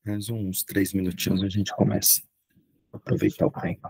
Mais uns 3 minutinhos a gente começa. Aproveitar o tempo.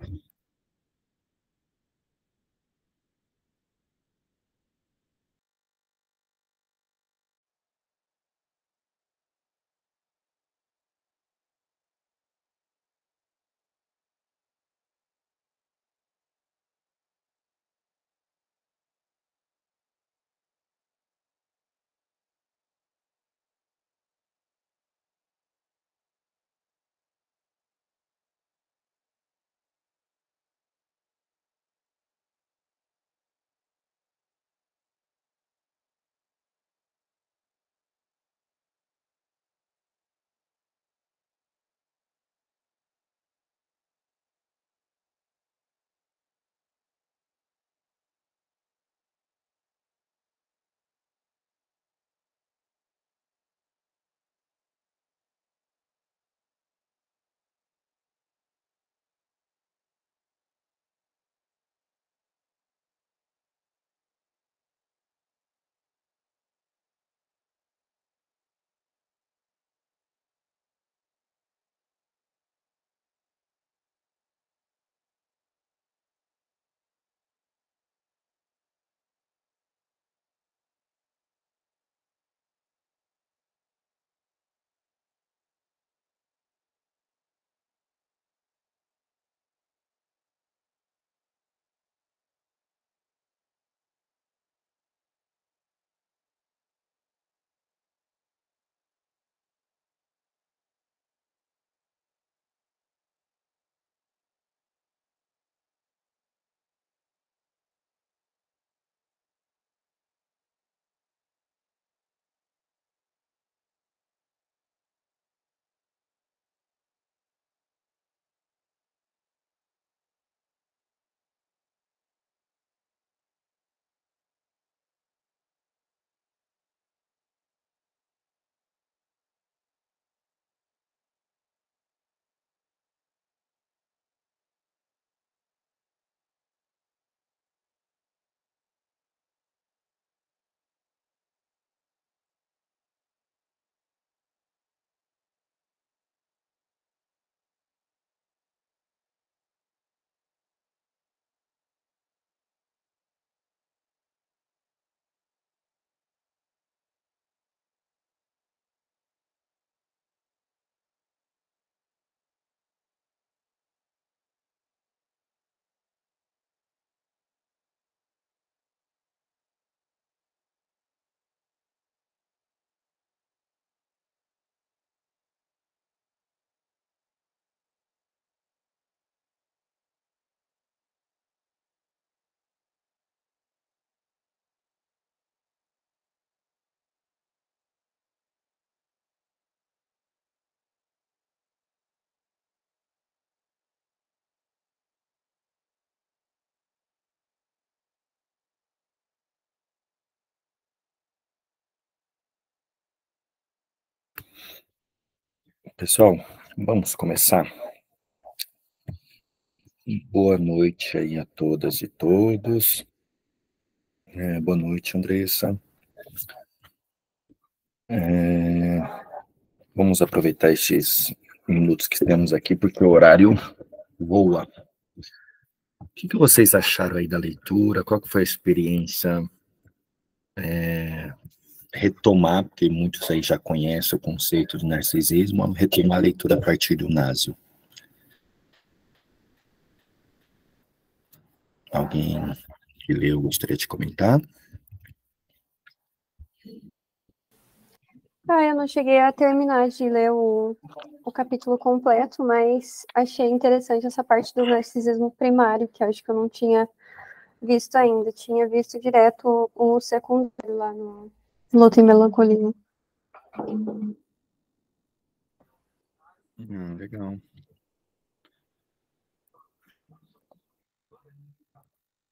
Pessoal, vamos começar. Boa noite aí a todas e todos. Boa noite, Andressa. Vamos aproveitar estes minutos que temos aqui, porque o horário voa. O que vocês acharam aí da leitura? Qual que foi a experiência? Retomar, porque muitos aí já conhecem o conceito de narcisismo, retomar a leitura a partir do Nasio. Alguém que leu gostaria de comentar? Eu não cheguei a terminar de ler o capítulo completo, mas achei interessante essa parte do narcisismo primário, que eu acho que eu não tinha visto ainda. Tinha visto direto o secundário lá no Luta e Melancolia. Legal.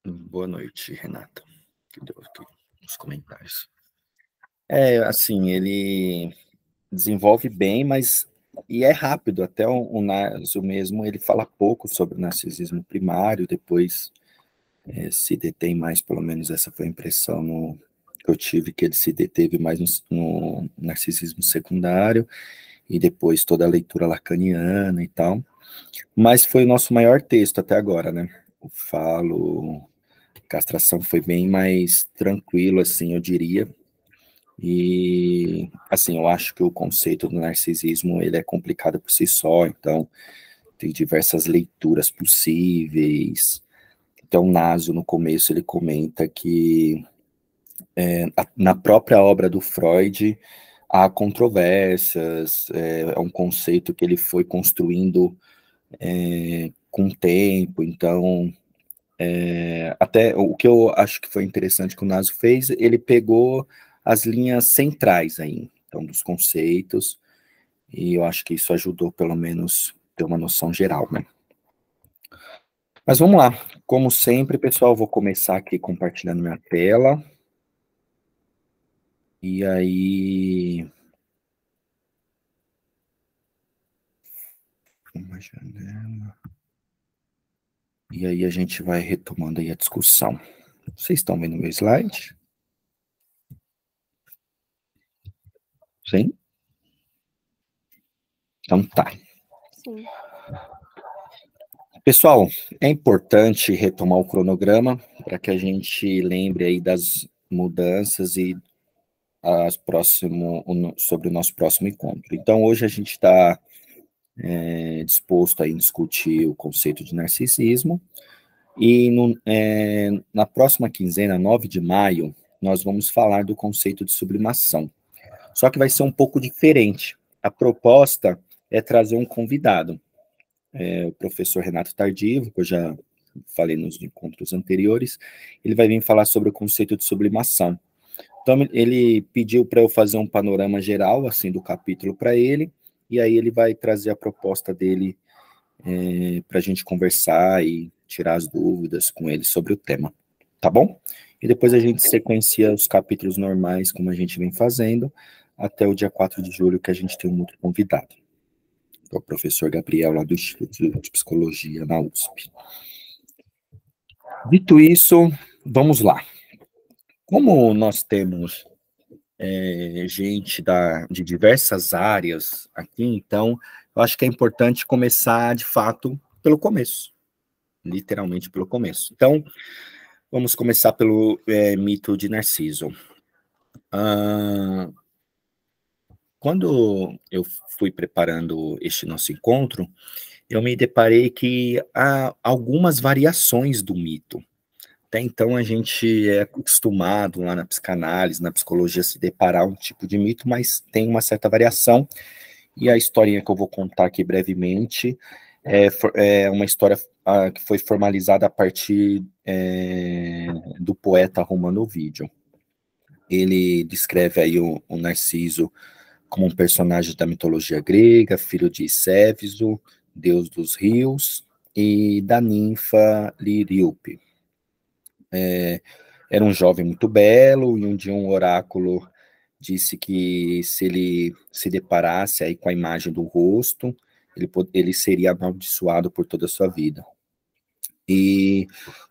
Boa noite, Renata, que deu aqui os comentários. Assim, ele desenvolve bem, mas e é rápido, até o Nasio mesmo, ele fala pouco sobre o narcisismo primário, depois se detém mais, pelo menos essa foi a impressão que eu tive, que ele se deteve mais no narcisismo secundário, e depois toda a leitura lacaniana e tal, mas foi o nosso maior texto até agora, né? O Falo, Castração foi bem mais tranquilo, assim, eu diria, e, assim, eu acho que o conceito do narcisismo, ele é complicado por si só, então tem diversas leituras possíveis. Então, Naso, no começo, ele comenta que na própria obra do Freud há controvérsias, é um conceito que ele foi construindo com o tempo, então, até o que eu acho que foi interessante que o Naso fez, ele pegou as linhas centrais aí, então, dos conceitos, e eu acho que isso ajudou, pelo menos, ter uma noção geral, né? Mas vamos lá, como sempre, pessoal, vou começar aqui compartilhando minha tela. E aí. Uma janela. E aí a gente vai retomando aí a discussão. Vocês estão vendo meu slide? Sim? Então tá. Sim. Pessoal, é importante retomar o cronograma para que a gente lembre aí das mudanças e sobre o nosso próximo encontro. Então, hoje a gente está disposto a discutir o conceito de narcisismo, e na próxima quinzena, 9 de maio, nós vamos falar do conceito de sublimação. Só que vai ser um pouco diferente. A proposta é trazer um convidado, o professor Renato Tardivo, que eu já falei nos encontros anteriores. Ele vai vir falar sobre o conceito de sublimação. Então, ele pediu para eu fazer um panorama geral, assim, do capítulo para ele, e aí ele vai trazer a proposta dele para a gente conversar e tirar as dúvidas com ele sobre o tema, tá bom? E depois a gente sequencia os capítulos normais, como a gente vem fazendo, até o dia 4 de julho, que a gente tem um outro convidado, que é o professor Gabriel, lá do Instituto de Psicologia, na USP. Dito isso, vamos lá. Como nós temos gente de diversas áreas aqui, então, eu acho que é importante começar, de fato, pelo começo, literalmente pelo começo. Então, vamos começar pelo mito de Narciso. Quando eu fui preparando este nosso encontro, eu me deparei que há algumas variações do mito. Até então a gente é acostumado lá na psicanálise, na psicologia, se deparar um tipo de mito, mas tem uma certa variação, e a historinha que eu vou contar aqui brevemente é uma história que foi formalizada a partir do poeta Romano Ovídio. Ele descreve aí o Narciso como um personagem da mitologia grega, filho de Céfiso, deus dos rios, e da ninfa Liríope. Era um jovem muito belo, e um dia um oráculo disse que se ele se deparasse aí com a imagem do rosto, ele seria amaldiçoado por toda a sua vida. E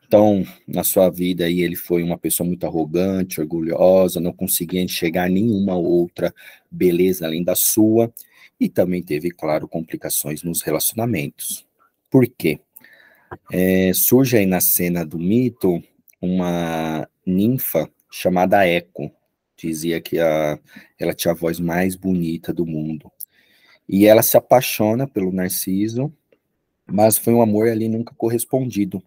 então, na sua vida aí, ele foi uma pessoa muito arrogante, orgulhosa, não conseguia enxergar nenhuma outra beleza além da sua, e também teve, claro, complicações nos relacionamentos. Por quê? Surge aí na cena do mito uma ninfa chamada Eco. Dizia que ela tinha a voz mais bonita do mundo. E ela se apaixona pelo Narciso, mas foi um amor ali nunca correspondido.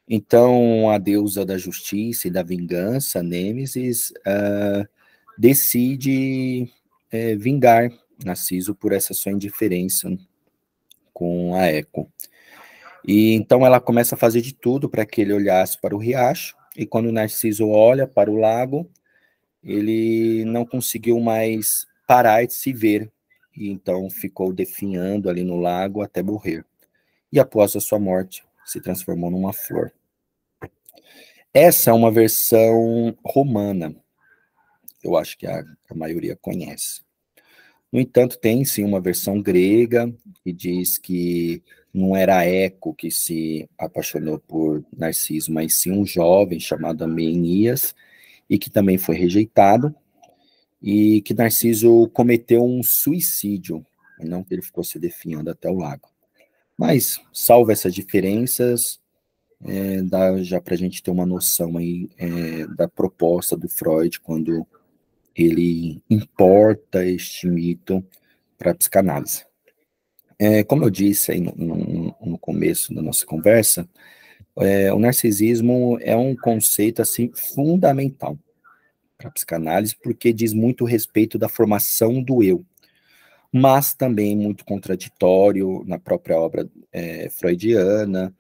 Então, a deusa da justiça e da vingança, Nêmesis, decide vingar Narciso por essa sua indiferença com a Eco. E então ela começa a fazer de tudo para que ele olhasse para o riacho, e quando o Narciso olha para o lago, ele não conseguiu mais parar de se ver, e então ficou definhando ali no lago até morrer. E após a sua morte, se transformou numa flor. Essa é uma versão romana, eu acho que a maioria conhece. No entanto, tem sim uma versão grega que diz que não era Eco que se apaixonou por Narciso, mas sim um jovem chamado Amenias, e que também foi rejeitado. e que Narciso cometeu um suicídio, e não que ele ficou se definhando até o lago. Mas, salvo essas diferenças, dá já para a gente ter uma noção aí da proposta do Freud quando ele importa este mito para a psicanálise. Como eu disse aí no começo da nossa conversa, o narcisismo é um conceito assim fundamental para a psicanálise, porque diz muito respeito da formação do eu, mas também muito contraditório na própria obra freudiana,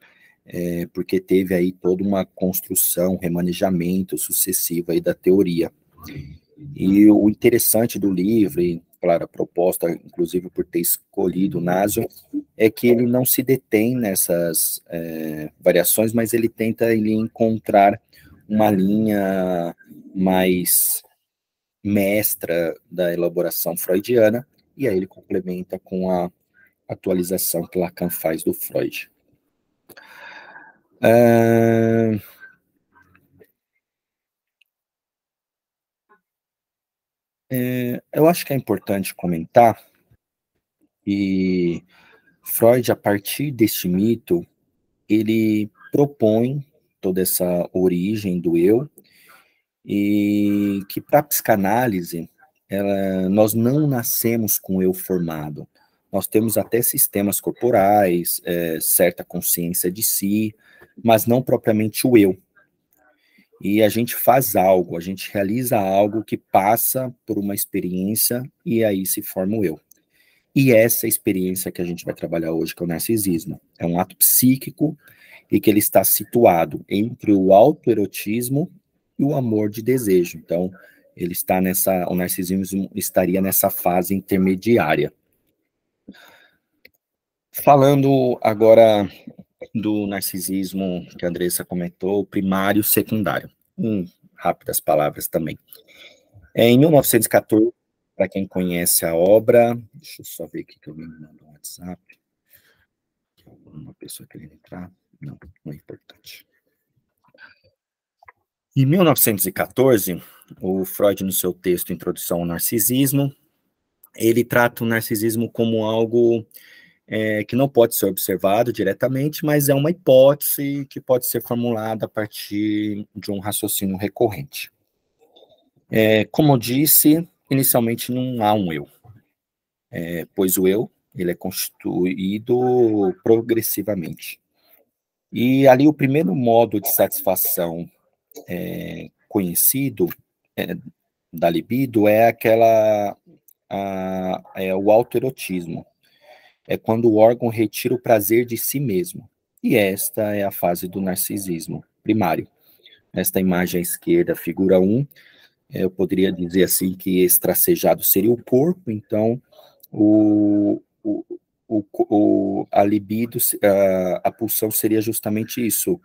porque teve aí toda uma construção, remanejamento sucessivo aí da teoria. E o interessante do livro, e claro, a proposta, inclusive por ter escolhido o Nasio, é que ele não se detém nessas variações, mas ele tenta encontrar uma linha mais mestra da elaboração freudiana, e aí ele complementa com a atualização que Lacan faz do Freud. Eu acho que é importante comentar que Freud, a partir deste mito, ele propõe toda essa origem do eu, e que para a psicanálise, nós não nascemos com o eu formado. Nós temos até sistemas corporais, certa consciência de si, mas não propriamente o eu. E a gente faz algo, a gente realiza algo que passa por uma experiência e aí se forma o eu. E essa experiência que a gente vai trabalhar hoje, que é o narcisismo, é um ato psíquico e que ele está situado entre o autoerotismo e o amor de desejo. Então, ele está o narcisismo estaria nessa fase intermediária. Falando agora do narcisismo que a Andressa comentou, primário e secundário. Rápidas palavras também. Em 1914, para quem conhece a obra, deixa eu só ver aqui que eu me mando um WhatsApp. Uma pessoa querendo entrar? Não, não é importante. Em 1914, o Freud, no seu texto Introdução ao Narcisismo, ele trata o narcisismo como algo que não pode ser observado diretamente, mas é uma hipótese que pode ser formulada a partir de um raciocínio recorrente. Como eu disse, inicialmente não há um eu, pois o eu ele é constituído progressivamente. E ali o primeiro modo de satisfação conhecido da libido é o autoerotismo. É quando o órgão retira o prazer de si mesmo. E esta é a fase do narcisismo primário. Esta imagem à esquerda, figura 1, eu poderia dizer assim que esse tracejado seria o corpo, então a libido, a pulsão seria justamente isso,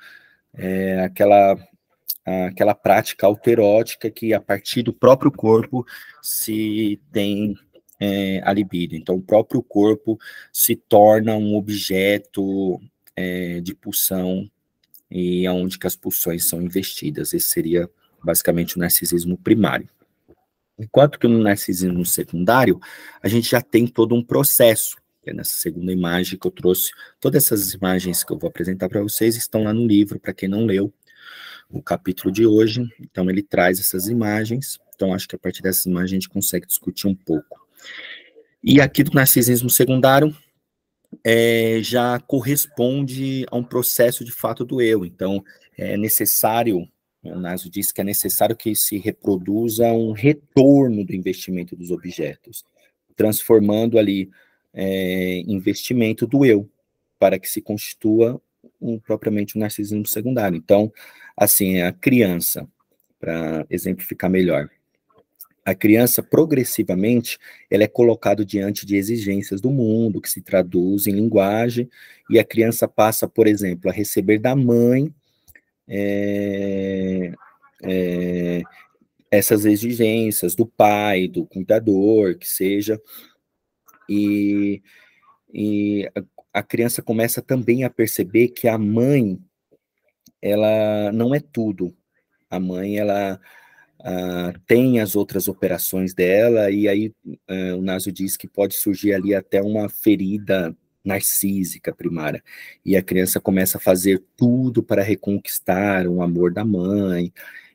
aquela prática autoerótica que a partir do próprio corpo se tem a libido. Então, o próprio corpo se torna um objeto de pulsão e aonde que as pulsões são investidas. Esse seria basicamente o narcisismo primário. Enquanto que no narcisismo secundário, a gente já tem todo um processo, que é nessa segunda imagem que eu trouxe. Todas essas imagens que eu vou apresentar para vocês estão lá no livro, para quem não leu o capítulo de hoje. Então, ele traz essas imagens. Então, acho que a partir dessas imagens a gente consegue discutir um pouco. E aqui do narcisismo secundário, já corresponde a um processo de fato do eu. Então, é necessário, o Nasio diz que é necessário que se reproduza um retorno do investimento dos objetos, transformando ali investimento do eu, para que se constitua propriamente um narcisismo secundário. Então, assim, a criança, para exemplificar melhor, a criança, progressivamente, ela é colocada diante de exigências do mundo, que se traduz em linguagem, e a criança passa, por exemplo, a receber da mãe essas exigências, do pai, do cuidador, que seja, e a criança começa também a perceber que a mãe, ela não é tudo. A mãe, ela tem as outras operações dela, e aí o Naso diz que pode surgir ali até uma ferida narcísica primária, e a criança começa a fazer tudo para reconquistar o amor da mãe,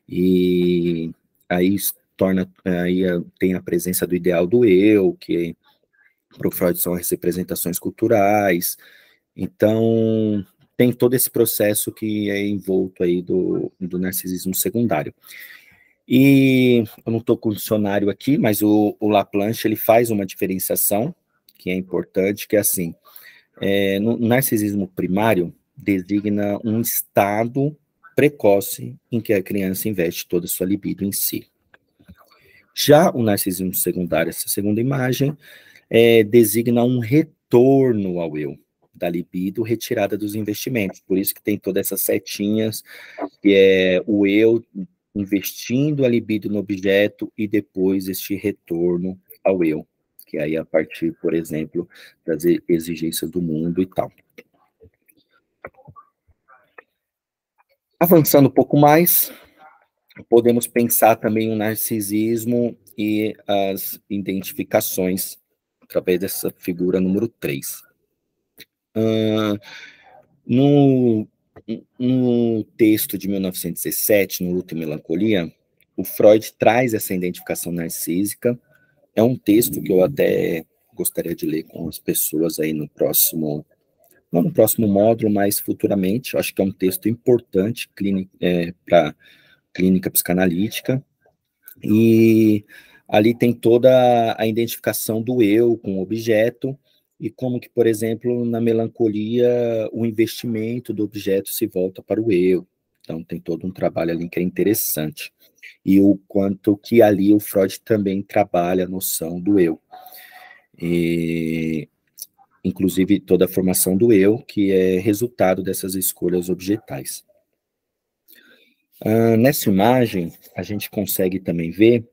e aí tem a presença do ideal do eu, que para o Freud são as representações culturais, então tem todo esse processo que é envolto aí do narcisismo secundário. E eu não estou com o dicionário aqui, mas o Laplanche ele faz uma diferenciação que é importante, que é assim, no narcisismo primário designa um estado precoce em que a criança investe toda a sua libido em si. Já o narcisismo secundário, essa segunda imagem, designa um retorno ao eu, da libido retirada dos investimentos. Por isso que tem todas essas setinhas, que é o eu investindo a libido no objeto e depois este retorno ao eu, que aí a partir, por exemplo, das exigências do mundo e tal. Avançando um pouco mais, podemos pensar também o narcisismo e as identificações através dessa figura número 3. No texto de 1917, no Luto e Melancolia, o Freud traz essa identificação narcísica. É um texto que eu até gostaria de ler com as pessoas aí não no próximo módulo, mas futuramente. Eu acho que é um texto importante para clínica psicanalítica. E ali tem toda a identificação do eu com o objeto, e como que, por exemplo, na melancolia, o investimento do objeto se volta para o eu. Então, tem todo um trabalho ali que é interessante. E o quanto que ali o Freud também trabalha a noção do eu. E, inclusive, toda a formação do eu, que é resultado dessas escolhas objetais. Nessa imagem, a gente consegue também ver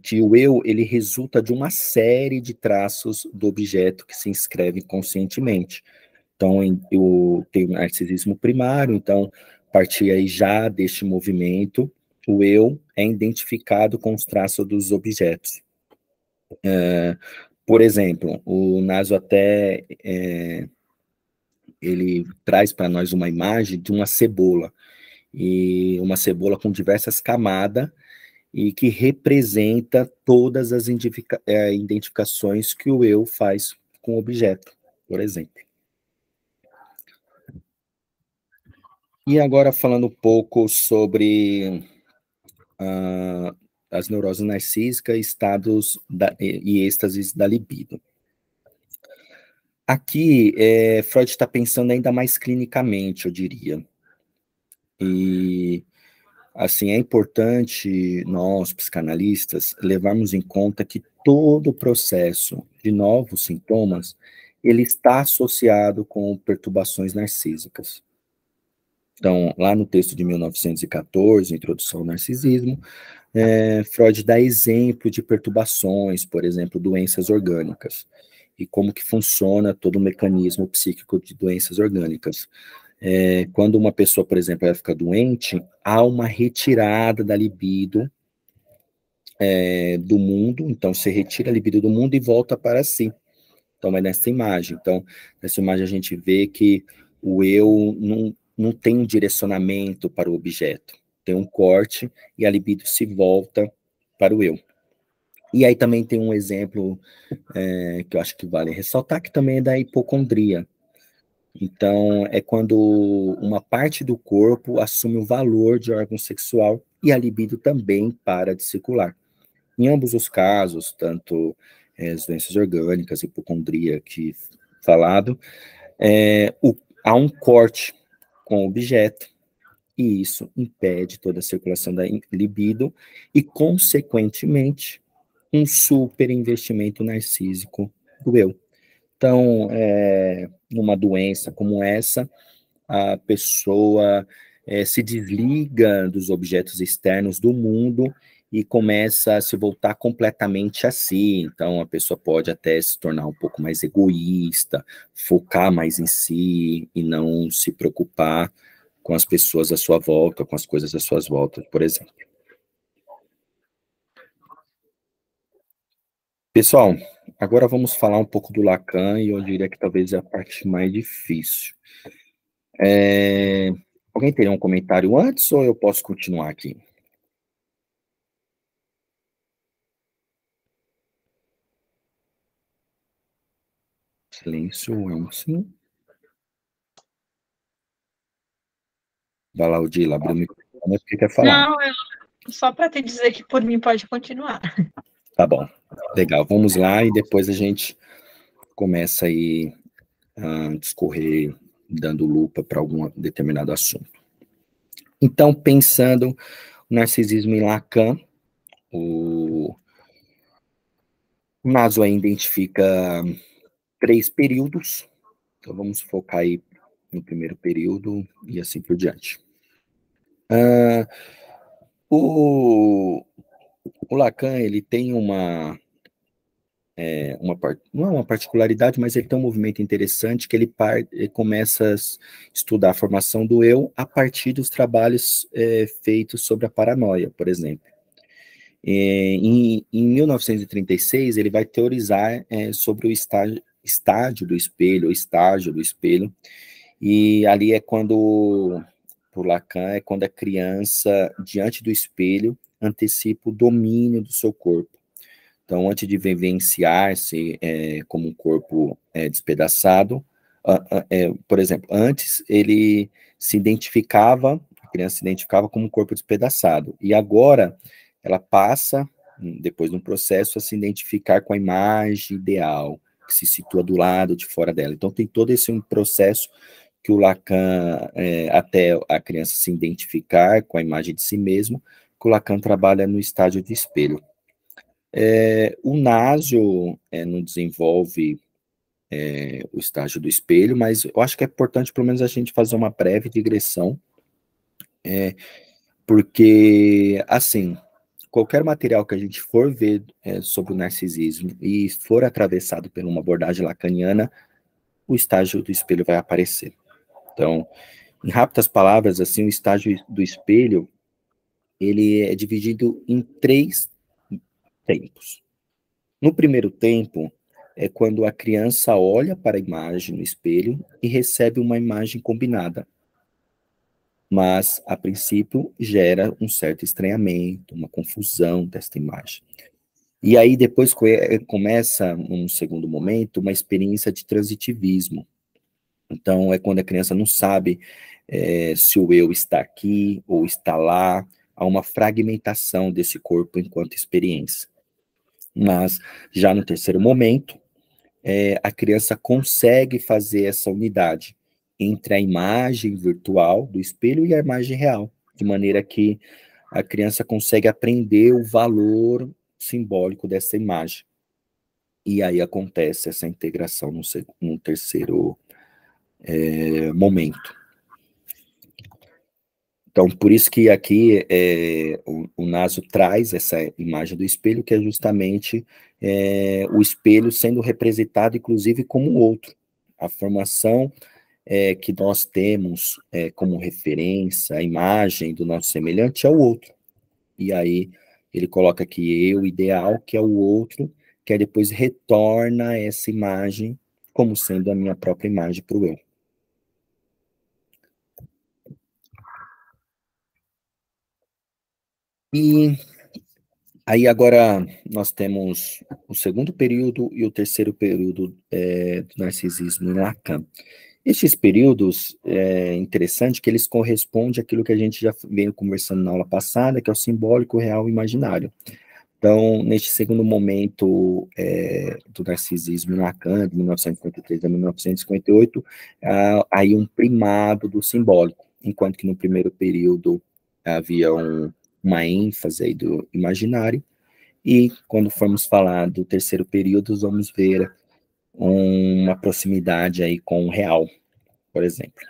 que o eu, ele resulta de uma série de traços do objeto que se inscreve conscientemente. Então, eu tenho o narcisismo primário, então, a partir aí já deste movimento, o eu é identificado com os traços dos objetos. Por exemplo, o Naso até, ele traz para nós uma imagem de uma cebola, e uma cebola com diversas camadas, e que representa todas as identificações que o eu faz com o objeto, por exemplo. E agora falando um pouco sobre as neuroses narcísicas, estados e êxtases da libido. Aqui, Freud está pensando ainda mais clinicamente, eu diria. E assim, é importante nós, psicanalistas, levarmos em conta que todo o processo de novos sintomas, ele está associado com perturbações narcísicas. Então, lá no texto de 1914, Introdução ao Narcisismo, Freud dá exemplo de perturbações, por exemplo, doenças orgânicas, e como que funciona todo o mecanismo psíquico de doenças orgânicas. Quando uma pessoa, por exemplo, ela fica doente, há uma retirada da libido do mundo, então você retira a libido do mundo e volta para si. Então é nessa imagem. Então, nessa imagem a gente vê que o eu não tem um direcionamento para o objeto, tem um corte e a libido se volta para o eu. E aí também tem um exemplo que eu acho que vale ressaltar, que também é da hipocondria. Então, é quando uma parte do corpo assume o valor de órgão sexual e a libido também para de circular. Em ambos os casos, tanto as doenças orgânicas, hipocondria que falado, há um corte com o objeto, e isso impede toda a circulação da libido e, consequentemente, um superinvestimento narcísico do eu. Então, numa doença como essa, a pessoa se desliga dos objetos externos do mundo e começa a se voltar completamente a si. Então, a pessoa pode até se tornar um pouco mais egoísta, focar mais em si e não se preocupar com as pessoas à sua volta, com as coisas à sua volta, por exemplo. Pessoal, agora vamos falar um pouco do Lacan, e eu diria que talvez é a parte mais difícil. Alguém teria um comentário antes, ou eu posso continuar aqui? Silêncio, Wilson. Vai lá, Odila, abriu o microfone, porque quer falar. Não, só para te dizer que por mim pode continuar. Tá bom, legal, vamos lá, e depois a gente começa aí a discorrer, dando lupa para algum determinado assunto. Então, pensando o narcisismo em Lacan, o Naswell identifica 3 períodos, então vamos focar aí no primeiro período e assim por diante. O Lacan, ele tem não é uma particularidade, mas ele tem um movimento interessante, que ele começa a estudar a formação do eu a partir dos trabalhos feitos sobre a paranoia, por exemplo. Em 1936, ele vai teorizar sobre o estágio do espelho, o estágio do espelho, e ali é quando, por Lacan, é quando a criança, diante do espelho, antecipa o domínio do seu corpo. Então, antes de vivenciar-se como um corpo despedaçado, por exemplo, antes ele se identificava, a criança se identificava como um corpo despedaçado, e agora ela passa, depois de um processo, a se identificar com a imagem ideal, que se situa do lado de fora dela. Então, tem todo esse processo que o Lacan, até a criança se identificar com a imagem de si mesmo, que o Lacan trabalha no estágio de espelho. O Nasio não desenvolve o estágio do espelho, mas eu acho que é importante pelo menos a gente fazer uma breve digressão, porque, assim, qualquer material que a gente for ver sobre o narcisismo e for atravessado por uma abordagem lacaniana, o estágio do espelho vai aparecer. Então, em rápidas palavras, assim, o estágio do espelho, ele é dividido em 3 tempos. No primeiro tempo, é quando a criança olha para a imagem no espelho e recebe uma imagem combinada. Mas, a princípio, gera um certo estranhamento, uma confusão desta imagem. E aí, depois começa, num segundo momento, uma experiência de transitivismo. Então, é quando a criança não sabe se o eu está aqui ou está lá, há uma fragmentação desse corpo enquanto experiência. Mas, já no terceiro momento, a criança consegue fazer essa unidade entre a imagem virtual do espelho e a imagem real, de maneira que a criança consegue aprender o valor simbólico dessa imagem. E aí acontece essa integração no terceiro momento. Então, por isso que aqui o Naso traz essa imagem do espelho, que é justamente o espelho sendo representado, inclusive, como o outro. A formação que nós temos como referência, a imagem do nosso semelhante é o outro. E aí ele coloca aqui eu ideal, que é o outro, que aí depois retorna essa imagem como sendo a minha própria imagem para o eu. E aí agora nós temos o segundo período e o terceiro período do narcisismo em Lacan. Estes períodos, interessante que eles correspondem àquilo que a gente já veio conversando na aula passada, que é o simbólico, real e imaginário. Então, neste segundo momento do narcisismo em Lacan, de 1953 a 1958, há aí um primado do simbólico, enquanto que no primeiro período havia uma ênfase aí do imaginário, e quando formos falar do terceiro período, vamos ver uma proximidade aí com o real, por exemplo.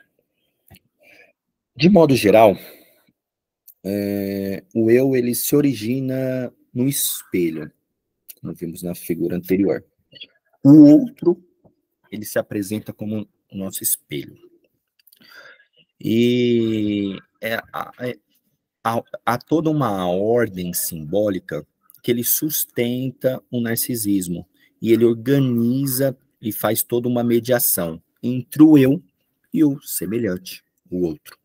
De modo geral, o eu ele se origina no espelho, como vimos na figura anterior. O outro, ele se apresenta como o nosso espelho. E há toda uma ordem simbólica que ele sustenta o narcisismo, e ele organiza e faz toda uma mediação entre o eu e o semelhante, o outro.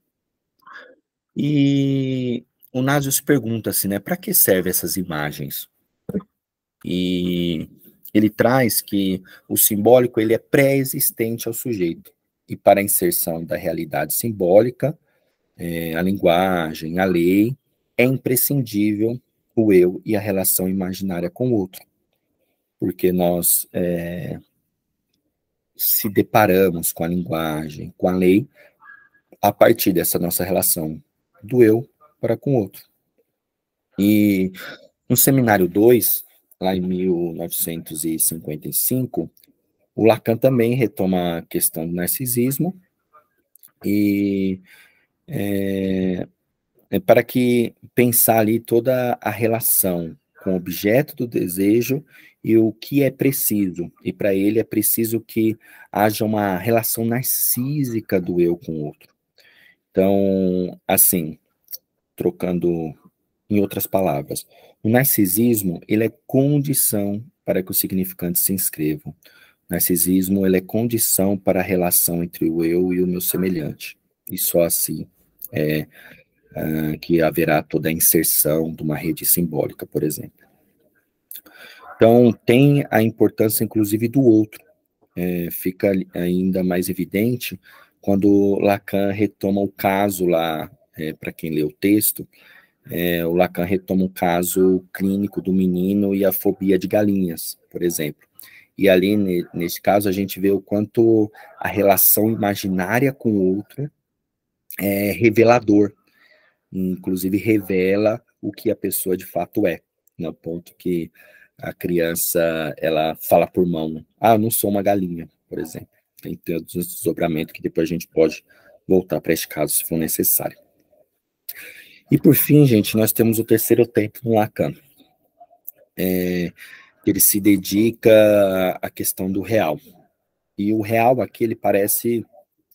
E o Naso se pergunta assim, né, para que servem essas imagens? E ele traz que o simbólico ele é pré-existente ao sujeito, e para a inserção da realidade simbólica, a linguagem, a lei, é imprescindível o eu e a relação imaginária com o outro, porque nós se deparamos com a linguagem, com a lei, a partir dessa nossa relação do eu para com o outro. E no Seminário 2, lá em 1955, o Lacan também retoma a questão do narcisismo e para que pensar ali toda a relação com o objeto do desejo e o que é preciso. E para ele é preciso que haja uma relação narcísica do eu com o outro. Então, assim, trocando em outras palavras, o narcisismo, ele é condição para que os significantes se inscrevam. O narcisismo, ele é condição para a relação entre o eu e o meu semelhante. E só assim que haverá toda a inserção de uma rede simbólica, por exemplo. Então, tem a importância, inclusive, do outro. Fica ainda mais evidente quando Lacan retoma o caso lá, para quem lê o texto, o Lacan retoma um caso clínico do menino e a fobia de galinhas, por exemplo. E ali, nesse caso, a gente vê o quanto a relação imaginária com o outro é revelador, inclusive revela o que a pessoa de fato é, no ponto que a criança, ela fala por mão, eu não sou uma galinha, por exemplo. Tem todos os desdobramentos que depois a gente pode voltar para esse caso, se for necessário. E por fim, gente, nós temos o terceiro tempo no Lacan. Ele se dedica à questão do real. E o real aqui, ele parece,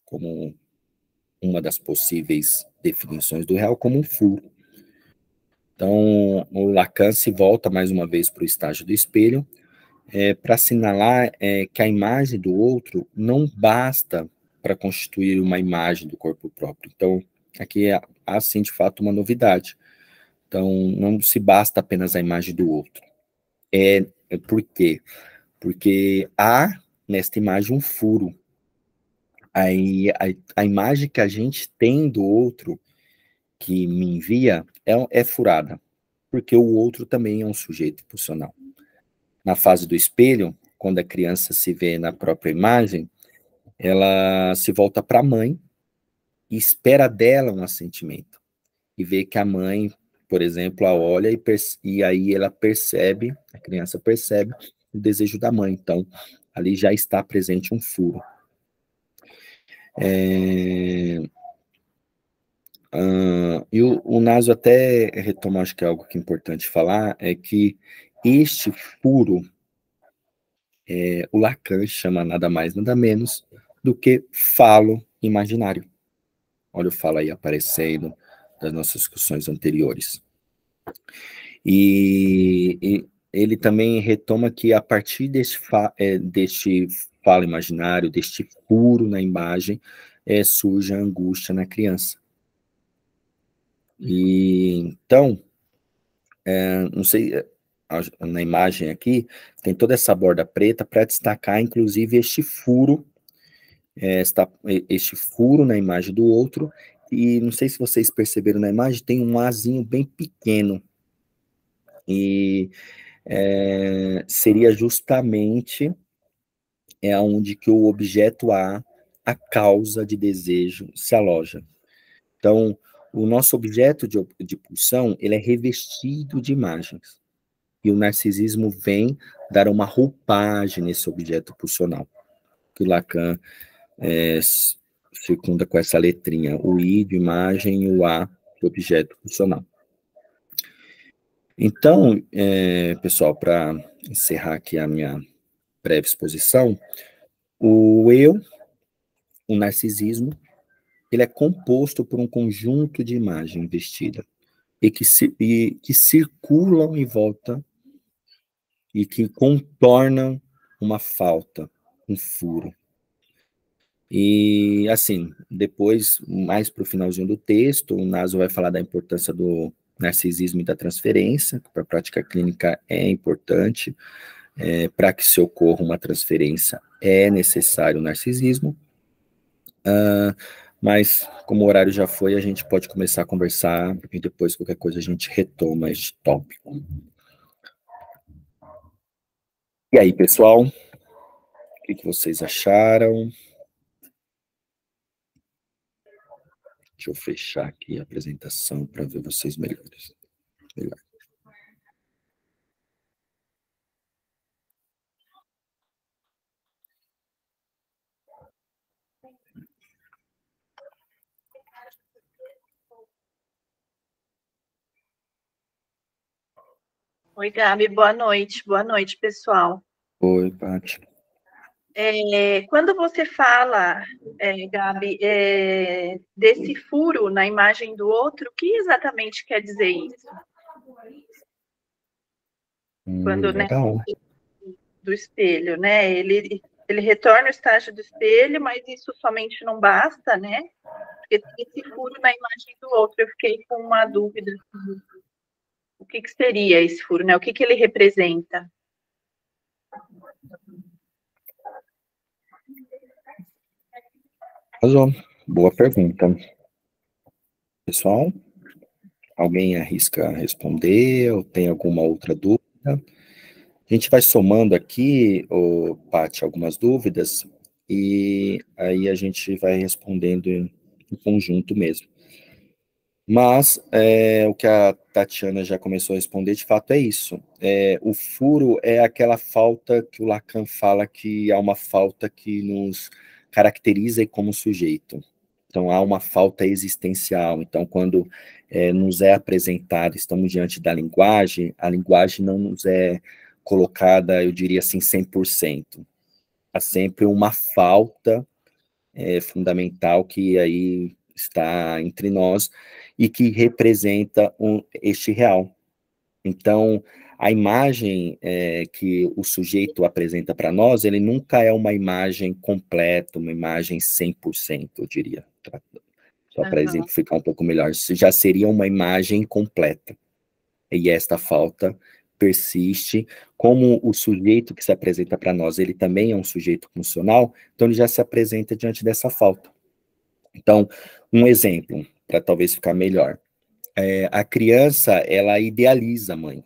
como uma das possíveis definições do real, como um furo. Então, o Lacan se volta mais uma vez para o estágio do espelho, para assinalar que a imagem do outro não basta para constituir uma imagem do corpo próprio. Então, aqui há, sim, de fato, uma novidade. Então, não se basta apenas a imagem do outro. Por quê? Porque há, nesta imagem, um furo. Aí, a imagem que a gente tem do outro, que me envia, é furada, porque o outro também é um sujeito pulsional. Na fase do espelho, quando a criança se vê na própria imagem, ela se volta para a mãe e espera dela um assentimento. E vê que a mãe, por exemplo, a olha e aí ela percebe, a criança percebe o desejo da mãe. Então, ali já está presente um furo. E o Naso até retoma, acho que é algo que é importante falar, é que este furo, o Lacan chama nada mais, nada menos do que falo imaginário. Olha o falo aí aparecendo das nossas discussões anteriores. E ele também retoma que a partir deste falo imaginário, deste furo na imagem, surge a angústia na criança. E então, não sei, na imagem aqui, tem toda essa borda preta para destacar, inclusive, este furo na imagem do outro, e não sei se vocês perceberam na imagem, tem um azinho bem pequeno, e seria justamente onde que o objeto A, a causa de desejo, se aloja. Então, o nosso objeto de pulsão, ele é revestido de imagens. E o narcisismo vem dar uma roupagem nesse objeto pulsional, que o Lacan circunda com essa letrinha, o I de imagem e o A de objeto pulsional. Então, pessoal, para encerrar aqui a minha breve exposição, o eu, o narcisismo ele é composto por um conjunto de imagem investida e que circulam em volta e que contornam uma falta, um furo. E, assim, depois, mais para o finalzinho do texto, o Naso vai falar da importância do narcisismo e da transferência, que para a prática clínica é importante, para que se ocorra uma transferência é necessário o narcisismo, mas como o horário já foi, a gente pode começar a conversar e depois qualquer coisa a gente retoma este tópico. E aí, pessoal, o que vocês acharam? Deixa eu fechar aqui a apresentação para ver vocês melhores. Melhor. Oi, Gabi, boa noite. Boa noite, pessoal. Oi, Paty. Quando você fala, Gabi, desse furo na imagem do outro, o que exatamente quer dizer isso? Quando, né, Legal. do espelho, né? Ele retorna o estágio do espelho, mas isso somente não basta, né? Porque tem esse furo na imagem do outro. Eu fiquei com uma dúvida. O que seria esse furo, né? O que ele representa? Boa pergunta. Pessoal, alguém arrisca responder ou tem alguma outra dúvida? A gente vai somando aqui, Paty, algumas dúvidas e aí a gente vai respondendo em conjunto mesmo. Mas o que a Tatiana já começou a responder, de fato, é isso. O furo é aquela falta que o Lacan fala que há uma falta que nos caracteriza como sujeito. Então, há uma falta existencial. Então, quando nos é apresentado, estamos diante da linguagem, a linguagem não nos é colocada, eu diria assim, 100%. Há sempre uma falta fundamental que aí está entre nós e que representa este real. Então, a imagem que o sujeito apresenta para nós, ele nunca é uma imagem completa, uma imagem 100%, eu diria. Só para exemplificar um pouco melhor. Isso já seria uma imagem completa. E esta falta persiste. Como o sujeito que se apresenta para nós, ele também é um sujeito funcional, então ele já se apresenta diante dessa falta. Então, um exemplo, para talvez ficar melhor. A criança, ela idealiza a mãe.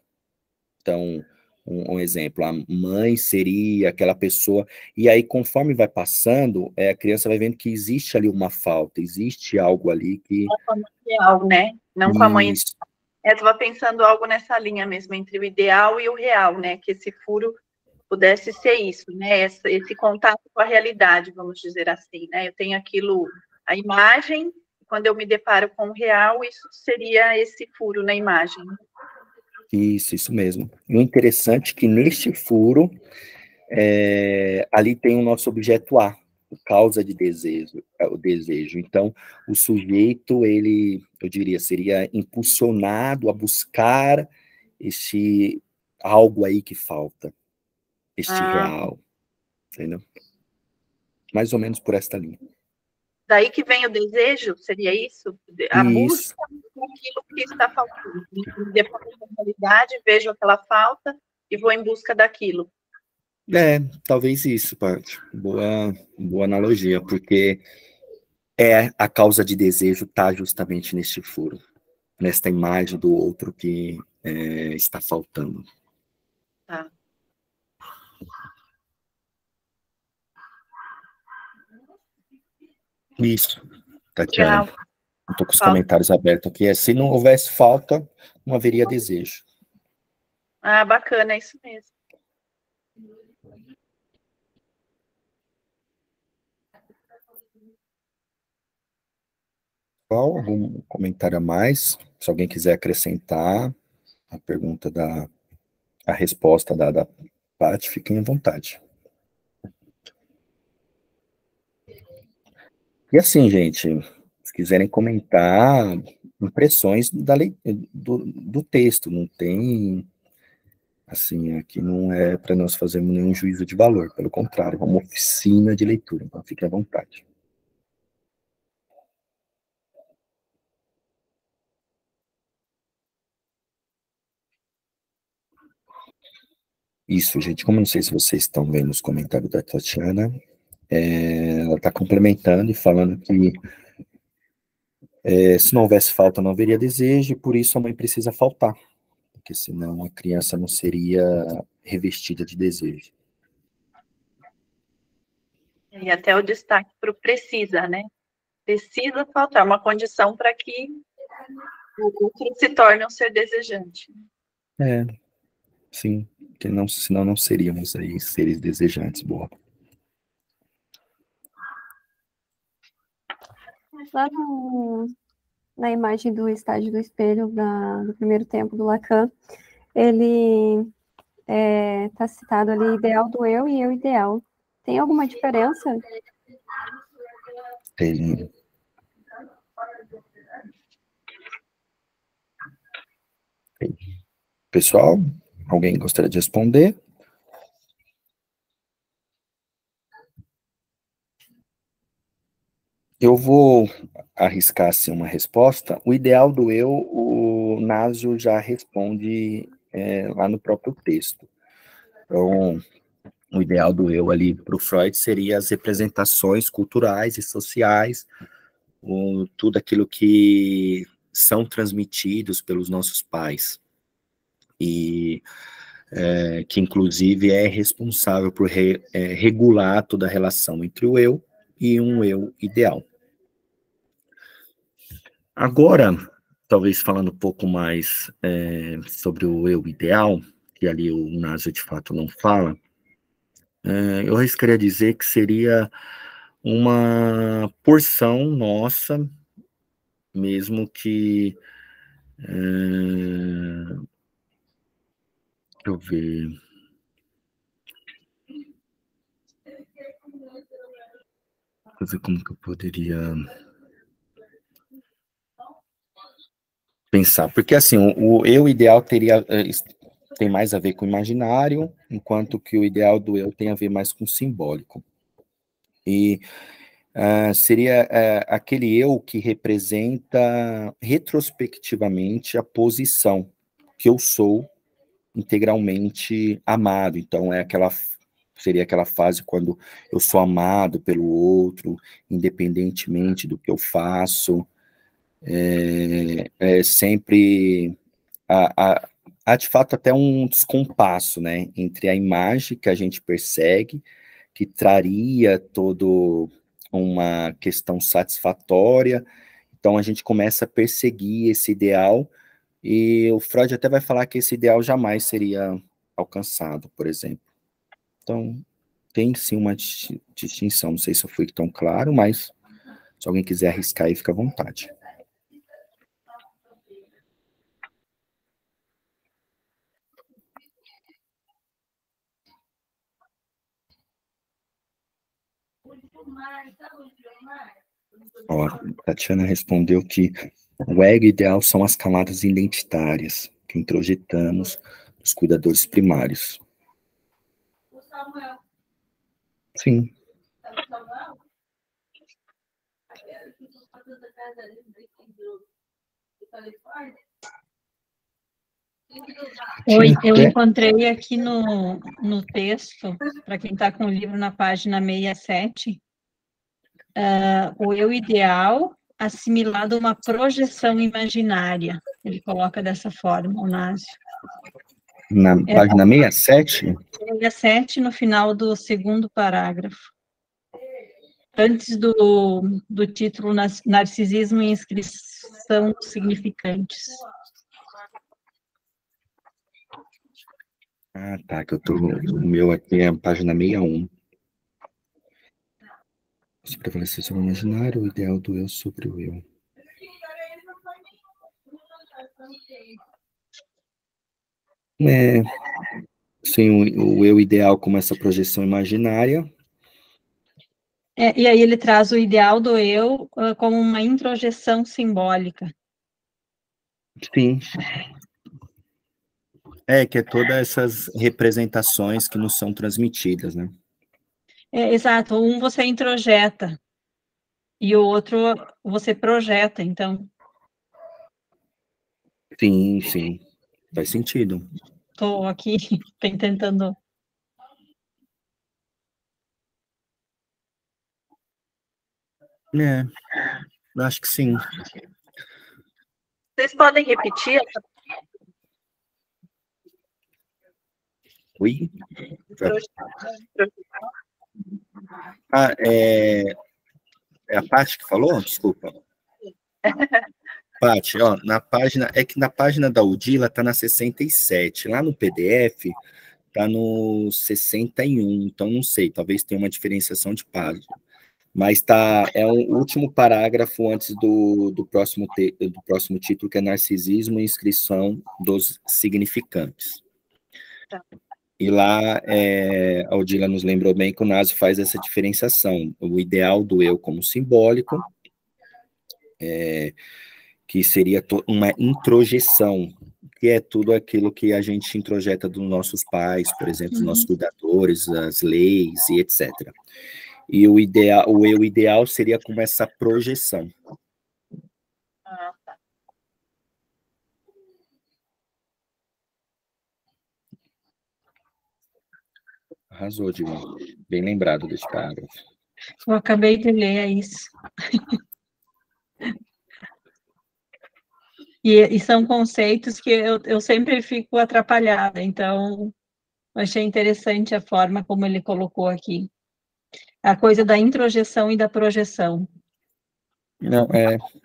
Então, um exemplo, a mãe seria aquela pessoa, e aí conforme vai passando, a criança vai vendo que existe ali uma falta, existe algo ali que... Não com a mãe ideal, né? Não com a mãe... Eu estava pensando algo nessa linha mesmo, entre o ideal e o real, né? Que esse furo pudesse ser isso, né? Esse contato com a realidade, vamos dizer assim, né? Eu tenho aquilo, a imagem, quando eu me deparo com o real, isso seria esse furo na imagem. Isso mesmo. E o interessante é que neste furo, ali tem o nosso objeto A, causa de desejo, o desejo. Então, o sujeito, ele, eu diria, seria impulsionado a buscar este algo aí que falta, este real, entendeu? Mais ou menos por esta linha. Daí que vem o desejo, seria isso? A busca daquilo que está faltando. Depois da realidade, vejo aquela falta e vou em busca daquilo. Talvez isso, Paty. Boa analogia, porque a causa de desejo está justamente neste furo, nesta imagem do outro que está faltando. Tá. Isso, Tatiana. Legal. Estou com os comentários abertos aqui. Se não houvesse falta, não haveria desejo. Bacana, é isso mesmo. Algum comentário a mais? Se alguém quiser acrescentar a pergunta a resposta da Paty, fiquem à vontade. E assim, gente, quiserem comentar impressões do texto, não tem, assim, aqui não é para nós fazermos nenhum juízo de valor, pelo contrário, é uma oficina de leitura, então fique à vontade. Isso, gente, como não sei se vocês estão vendo os comentários da Tatiana, ela está complementando e falando que se não houvesse falta, não haveria desejo, e por isso a mãe precisa faltar, porque senão a criança não seria revestida de desejo. E até o destaque para o precisa, né? Precisa faltar uma condição para que o outro se torne um ser desejante. Sim, que não, senão não seríamos aí seres desejantes, boa. Lá na imagem do estádio do espelho do primeiro tempo do Lacan, ele está citado ali ideal do eu e eu ideal. Tem alguma diferença? Tem. Pessoal, alguém gostaria de responder? Eu vou arriscar assim, uma resposta. O ideal do eu, o Nasio já responde lá no próprio texto. Então, o ideal do eu ali para o Freud seria as representações culturais e sociais, tudo aquilo que são transmitidos pelos nossos pais, e que inclusive é responsável por regular toda a relação entre o eu e um eu ideal. Agora, talvez falando um pouco mais sobre o eu ideal, que ali o Nasio de fato não fala, eu arriscaria dizer que seria uma porção nossa, mesmo que deixa eu ver. Deixa eu ver como que eu poderia pensar. Porque, assim, o eu ideal tem mais a ver com o imaginário, enquanto que o ideal do eu tem a ver mais com o simbólico. E seria aquele eu que representa retrospectivamente a posição que eu sou integralmente amado. Então, seria aquela fase quando eu sou amado pelo outro, independentemente do que eu faço. Sempre há de fato até um descompasso, né, entre a imagem que a gente persegue, que traria todo uma questão satisfatória. Então a gente começa a perseguir esse ideal, e o Freud até vai falar que esse ideal jamais seria alcançado, por exemplo. Então, tem sim uma distinção, não sei se eu fui tão claro, mas se alguém quiser arriscar aí, fica à vontade. Ó, a Tatiana respondeu que o ego ideal são as camadas identitárias que introjetamos nos cuidadores primários. Sim. Oi, eu encontrei aqui no texto, para quem está com o livro na página 67, o eu ideal assimilado a uma projeção imaginária. Ele coloca dessa forma, o Nasio. Na página 67? 67, no final do segundo parágrafo. Antes do título Narcisismo e Inscrição dos Significantes. Ah, tá, que o meu aqui é a página 61. Se prevalecer sobre o imaginário, o ideal do eu sobre o eu. Sim, o eu ideal como essa projeção imaginária. E aí ele traz o ideal do eu como uma introjeção simbólica. Sim. Que é todas essas representações que nos são transmitidas, né? Exato, um você introjeta, e o outro você projeta, então. Sim, sim. Faz sentido. Estou aqui tentando... Eu acho que sim. Vocês podem repetir? Oi? Projeção. É a Paty que falou? Desculpa. Paty, ó, na página da Udila está na 67, lá no PDF está no 61, então não sei, talvez tenha uma diferenciação de página. Mas é o último parágrafo antes do próximo título, que é Narcisismo e Inscrição dos Significantes. Tá. E lá a Odila nos lembrou bem que o Naso faz essa diferenciação, o ideal do eu como simbólico, que seria uma introjeção, que é tudo aquilo que a gente introjeta dos nossos pais, por exemplo, dos nossos cuidadores, as leis e etc. E o eu ideal seria como essa projeção. Ah, tá. Arrasou, Dilma. Bem lembrado desse parágrafo. Eu acabei de ler, é isso. E são conceitos que eu sempre fico atrapalhada, então achei interessante a forma como ele colocou aqui. A coisa da introjeção e da projeção. Não,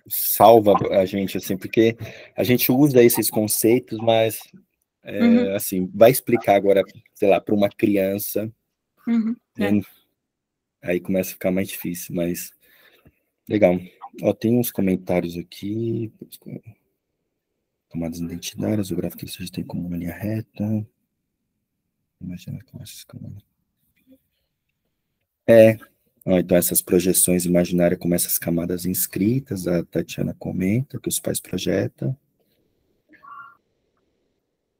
salva a gente, assim, porque a gente usa esses conceitos, mas, assim, vai explicar agora, sei lá, para uma criança, aí começa a ficar mais difícil, mas legal. Ó, tem uns comentários aqui. Camadas identitárias, o gráfico que vocês têm como uma linha reta. Imagina como essas camadas. Então essas projeções imaginárias como essas camadas inscritas, a Tatiana comenta que os pais projetam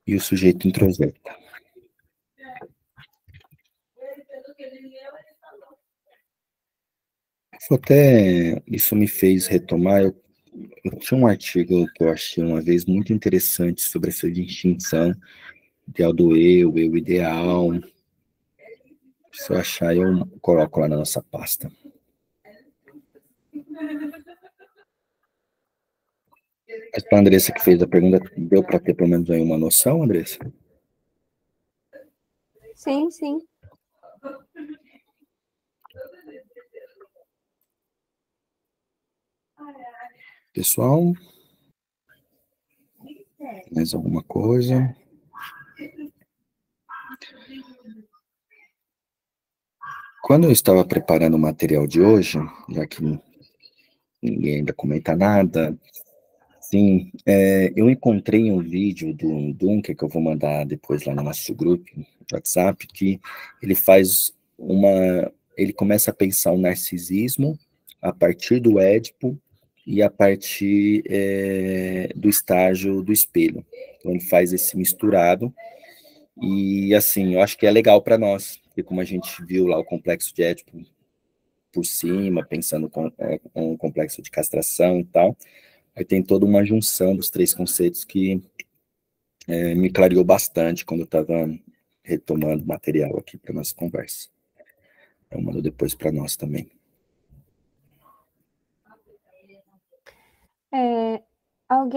e o sujeito introjeta. Isso me fez retomar, eu tinha um artigo que eu achei uma vez muito interessante sobre essa distinção ideal do eu ideal. Se eu achar, eu coloco lá na nossa pasta. Mas para a Andressa que fez a pergunta, deu para ter pelo menos aí uma noção, Andressa? Sim, sim. Pessoal, mais alguma coisa? Quando eu estava preparando o material de hoje, já que ninguém ainda comenta nada, sim, eu encontrei um vídeo do Dunker, que eu vou mandar depois lá no nosso grupo de WhatsApp, que ele ele começa a pensar o narcisismo a partir do Édipo e a partir do estágio do espelho. Então ele faz esse misturado, e assim, eu acho que é legal para nós, porque como a gente viu lá o complexo de Édipo por cima, pensando com um complexo de castração e tal, aí tem toda uma junção dos três conceitos que me clareou bastante quando eu estava retomando material aqui para nossa conversa. Eu mando depois para nós também.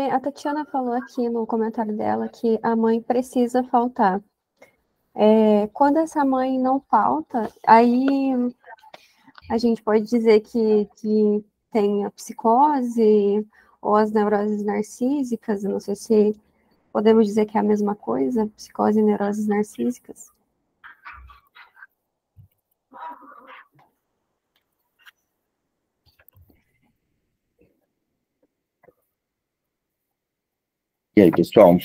A Tatiana falou aqui no comentário dela que a mãe precisa faltar. Quando essa mãe não falta, aí a gente pode dizer que tem a psicose ou as neuroses narcísicas, eu não sei se podemos dizer que é a mesma coisa, psicose e neuroses narcísicas. E aí, pessoal?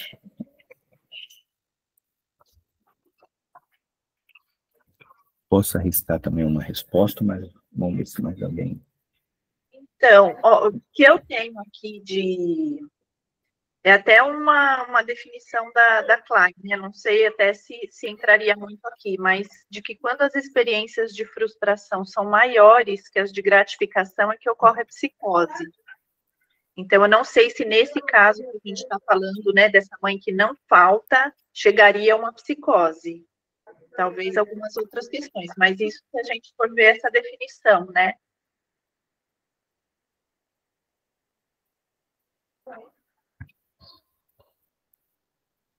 Posso arriscar também uma resposta, mas Vamos ver se mais alguém. Então, ó, o que eu tenho aqui é até uma definição da Klein, né? Não sei até se entraria muito aqui, mas de que quando as experiências de frustração são maiores que as de gratificação é que ocorre a psicose. Então, eu não sei se nesse caso que a gente está falando, né, dessa mãe que não falta, chegaria a uma psicose. Talvez algumas outras questões, mas isso se a gente for ver essa definição, né?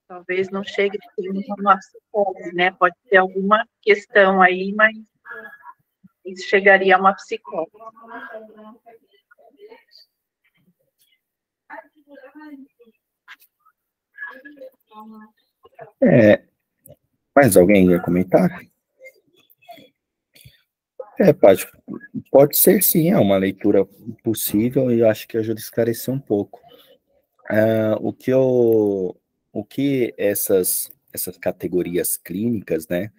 Talvez não chegue a ser uma psicose, né? Pode ter alguma questão aí, mas isso chegaria a uma psicose. Mais alguém ia comentar? Pode ser sim, é uma leitura possível e eu acho que ajuda a esclarecer um pouco. O que essas categorias clínicas, né,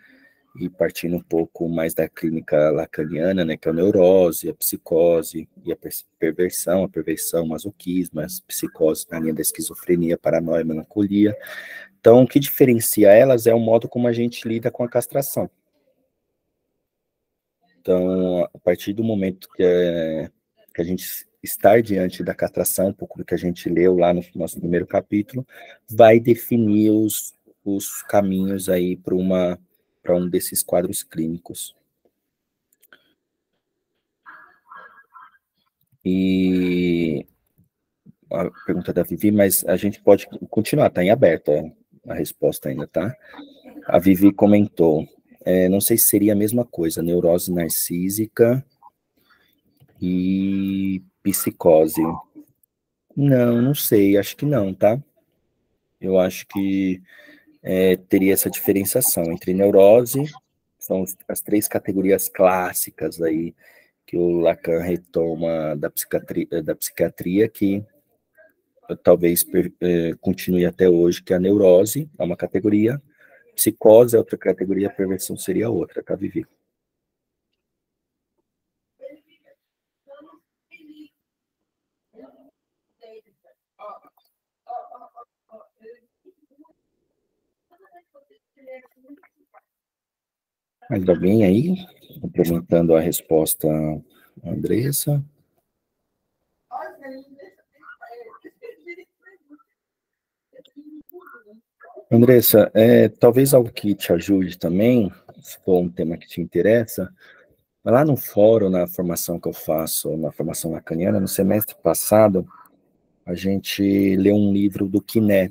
e partindo um pouco mais da clínica lacaniana, né, que é a neurose, a psicose e a perversão, o masoquismo, as psicoses na linha da esquizofrenia, paranoia, melancolia. Então, o que diferencia elas é o modo como a gente lida com a castração. Então, a partir do momento que a gente estar diante da castração, um pouco do que a gente leu lá no nosso primeiro capítulo, vai definir os caminhos aí para um desses quadros clínicos. E a pergunta da Vivi, mas a gente pode continuar, está em aberto a resposta ainda, tá? A Vivi comentou, não sei se seria a mesma coisa, neurose narcísica e psicose. Não sei, acho que não, tá? Eu acho que teria essa diferenciação entre neurose, são as 3 categorias clássicas aí que o Lacan retoma da psiquiatria que talvez continue até hoje, que é a neurose é uma categoria, psicose é outra categoria, perversão seria outra, tá, Vivi? Mais alguém aí, complementando a resposta, Andressa? Andressa, talvez algo que te ajude também, se for um tema que te interessa, lá no fórum, na formação que eu faço, na formação lacaniana, no semestre passado, a gente leu um livro do Quiné.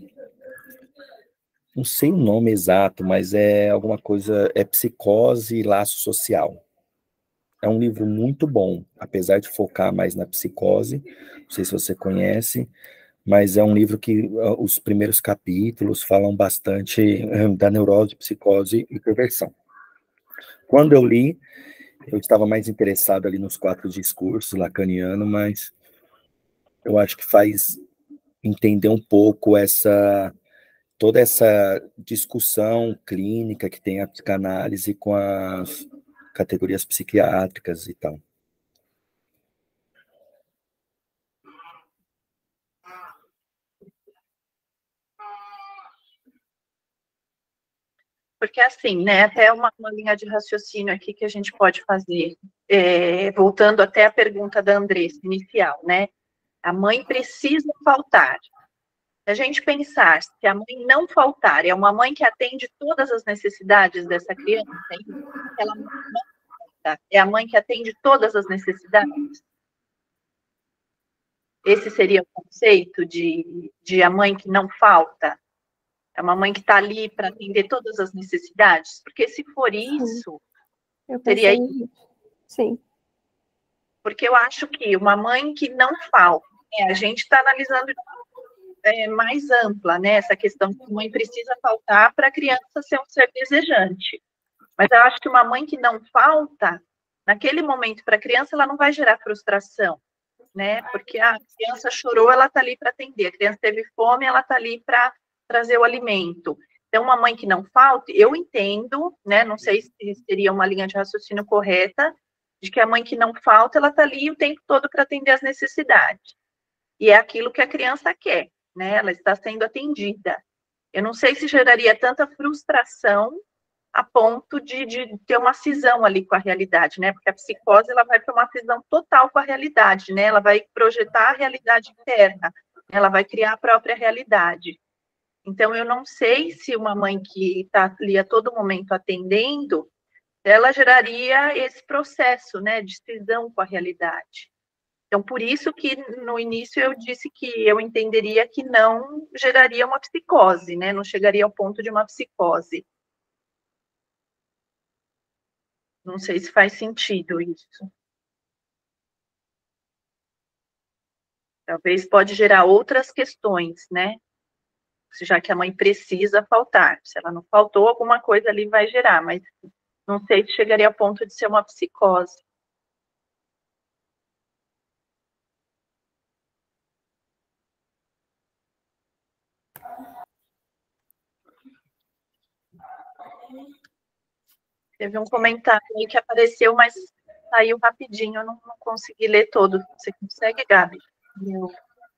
Não sei o nome exato, mas é alguma coisa, Psicose e Laço Social. É um livro muito bom, apesar de focar mais na psicose, não sei se você conhece, mas é um livro que os primeiros capítulos falam bastante da neurose, psicose e perversão. Quando eu li, eu estava mais interessado ali nos 4 discursos lacanianos, mas eu acho que faz entender um pouco toda essa discussão clínica que tem a psicanálise com as categorias psiquiátricas e tal. Porque, assim, né, até uma linha de raciocínio aqui que a gente pode fazer, voltando até a pergunta da Andressa, inicial, né? A mãe precisa faltar. Se a gente pensar, se a mãe não faltar, é uma mãe que atende todas as necessidades dessa criança, ela não falta, é a mãe que atende todas as necessidades? Esse seria o conceito de a mãe que não falta? É uma mãe que está ali para atender todas as necessidades? Porque se for isso, seria isso. Sim. Porque eu acho que uma mãe que não falta, né, a gente está analisando mais ampla, né, essa questão de que a mãe precisa faltar para a criança ser um ser desejante. Mas eu acho que uma mãe que não falta, naquele momento para a criança, ela não vai gerar frustração, né? Porque a criança chorou, ela está ali para atender. A criança teve fome, ela está ali para trazer o alimento. Então, uma mãe que não falta, eu entendo, né? Não sei se seria uma linha de raciocínio correta, de que a mãe que não falta, ela está ali o tempo todo para atender as necessidades. E é aquilo que a criança quer, né? Ela está sendo atendida. Eu não sei se geraria tanta frustração a ponto de ter uma cisão ali com a realidade, né? Porque a psicose, ela vai para uma cisão total com a realidade, né? Ela vai projetar a realidade interna, ela vai criar a própria realidade. Então, eu não sei se uma mãe que está ali a todo momento atendendo, ela geraria esse processo, né, de cisão com a realidade. Então, por isso que no início eu disse que eu entenderia que não geraria uma psicose, né, não chegaria ao ponto de uma psicose. Não sei se faz sentido isso. Talvez pode gerar outras questões, né? Já que a mãe precisa faltar. Se ela não faltou, alguma coisa ali vai gerar, mas não sei se chegaria ao ponto de ser uma psicose. Teve um comentário aí que apareceu, mas saiu rapidinho, eu não consegui ler todo. Você consegue, Gabi?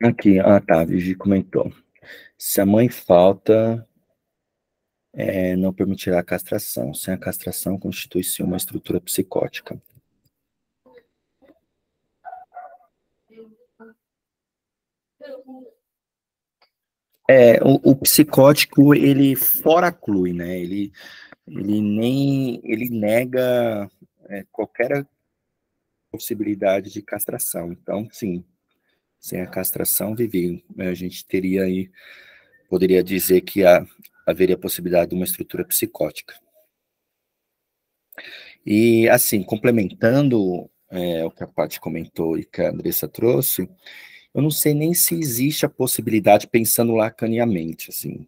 Aqui, tá, a Vivi comentou. Se a mãe falta, não permitirá a castração. Sem a castração, constitui-se uma estrutura psicótica. O psicótico, ele foraclui, né? Ele nega qualquer possibilidade de castração. Então, sim, sem a castração, Vivi, a gente teria aí, poderia dizer que haveria possibilidade de uma estrutura psicótica. E, assim, complementando o que a Paty comentou e que a Andressa trouxe, eu não sei nem se existe a possibilidade, pensando lacaniamente, assim,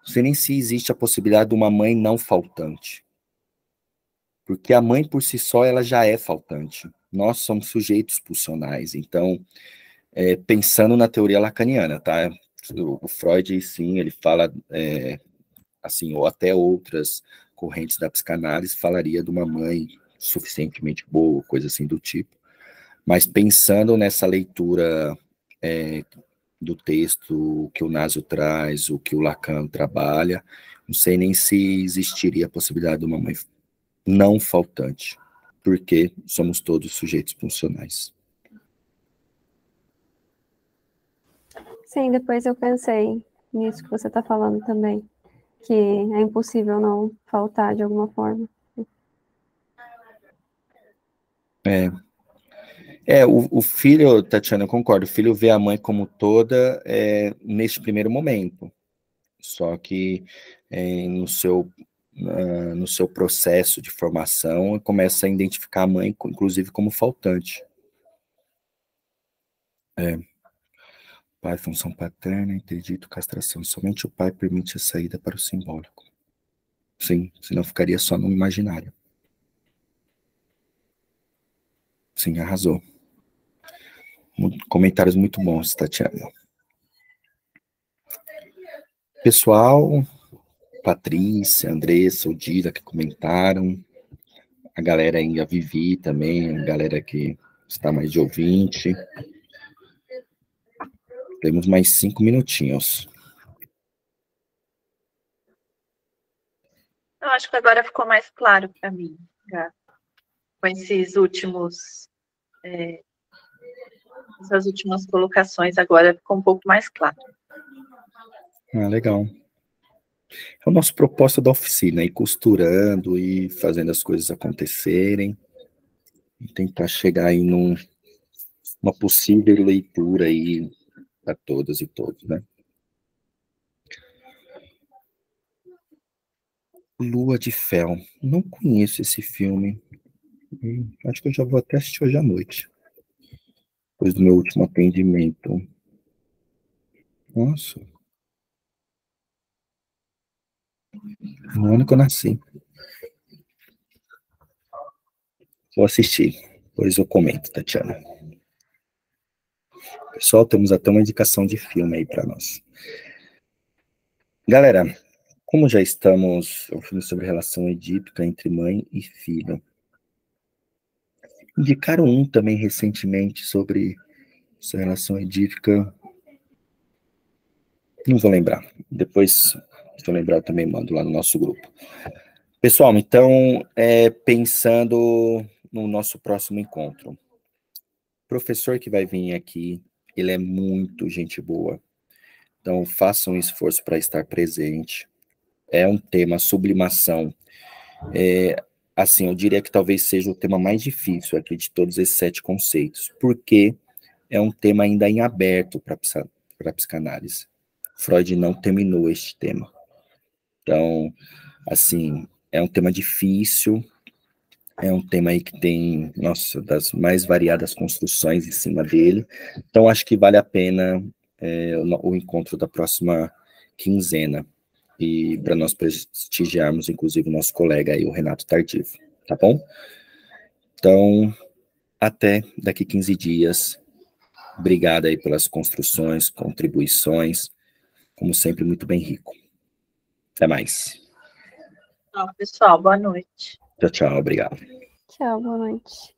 não sei nem se existe a possibilidade de uma mãe não faltante. Porque a mãe, por si só, ela já é faltante. Nós somos sujeitos pulsionais. Então, pensando na teoria lacaniana, tá? O Freud, sim, ele fala, assim, ou até outras correntes da psicanálise, falaria de uma mãe suficientemente boa, coisa assim do tipo. Mas pensando nessa leitura do texto, o que o Nasio traz, o que o Lacan trabalha, não sei nem se existiria a possibilidade de uma mãe não faltante, porque somos todos sujeitos funcionais. Sim, depois eu pensei nisso que você está falando também, que é impossível não faltar de alguma forma. O filho, Tatiana, eu concordo, o filho vê a mãe como toda neste primeiro momento, só que no seu processo de formação, começa a identificar a mãe, inclusive, como faltante. Pai, função paterna, interdito, castração. Somente o pai permite a saída para o simbólico. Sim, senão ficaria só no imaginário. Sim, arrasou. Comentários muito bons, Tatiana. Pessoal, Patrícia, Andressa, Odila, que comentaram. A galera aí, a Vivi também, a galera que está mais de ouvinte. Temos mais 5 minutinhos. Eu acho que agora ficou mais claro para mim, Gabi. Com essas últimas colocações, agora ficou um pouco mais claro. Legal. É o nosso propósito da oficina, ir costurando e fazendo as coisas acontecerem, e tentar chegar aí numa possível leitura aí para todas e todos, né? Lua de Fel. Não conheço esse filme. Acho que eu já vou até assistir hoje à noite, depois do meu último atendimento. Nossa. No ano que eu nasci. Vou assistir, depois eu comento, Tatiana. Pessoal, temos até uma indicação de filme aí para nós. Galera, como já estamos, é um filme sobre relação edípica entre mãe e filho. Indicaram um também recentemente sobre essa relação edífica. Não vou lembrar. Depois, se eu lembrar, eu também mando lá no nosso grupo. Pessoal, então, pensando no nosso próximo encontro. O professor que vai vir aqui, ele é muito gente boa. Então, façam um esforço para estar presente. É um tema, sublimação. Assim, eu diria que talvez seja o tema mais difícil aqui de todos esses 7 conceitos, porque é um tema ainda em aberto para a psicanálise. Freud não terminou este tema. Então, assim, é um tema difícil, é um tema aí que tem, nossa, das mais variadas construções em cima dele. Então, acho que vale a pena o encontro da próxima quinzena, e para nós prestigiarmos, inclusive, o nosso colega aí, o Renato Tardivo, tá bom? Então, até daqui 15 dias. Obrigado aí pelas construções, contribuições, como sempre, muito bem rico. Até mais. Tchau, pessoal. Boa noite. Tchau, tchau. Obrigado. Tchau, boa noite.